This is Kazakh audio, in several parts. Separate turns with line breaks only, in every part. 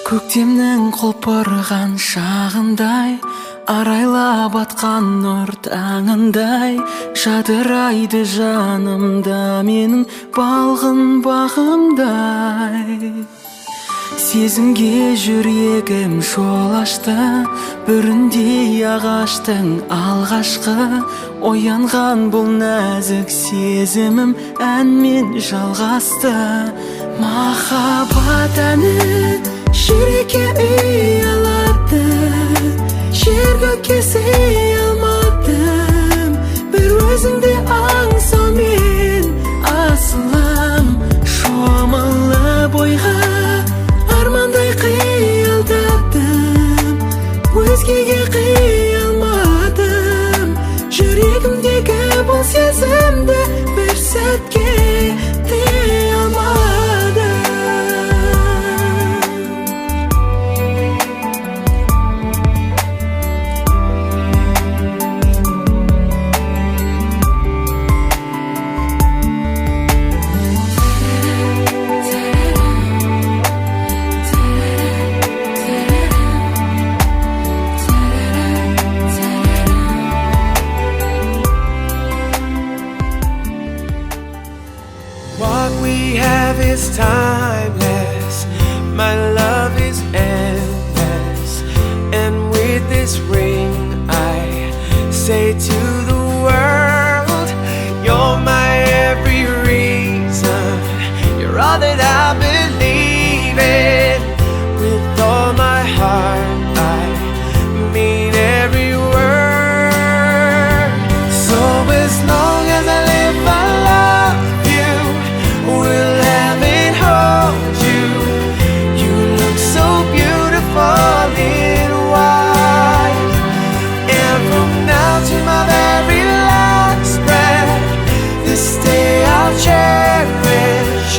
Көктемнің құлпырған шағындай, арайлап атқан нұр таңындай, жадырайды жанымда менің балғын бағымдай. Сезімге жүрегім жол ашты, бүріндей ағаштың алғашқы. Оянған бұл нәзік сезімім әнмен жалғасты. Махаббат әні жүрекке үй алады, жер көкке сый алмадым. Бір өзіңді аңсаумен асылым, шомылып ойға армандай қиялдадым. Өзгеге қия алмадым, жүрегімдегі бұл сезімді бір сәтке тыя алмадым.
What we have is timeless, my love is endless. And with this ring I say to the world, you're my every reason, you're all that I believe in. With all my heart I mean every word. So as long as I live I love you, will have it hold you. You look so beautiful in white, and from now to my very last breath, this day I'll cherish.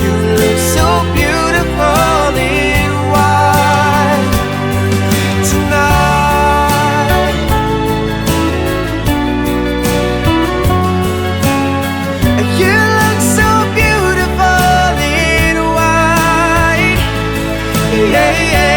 You look so beautiful in white tonight. You look so beautiful in white, yeah, yeah.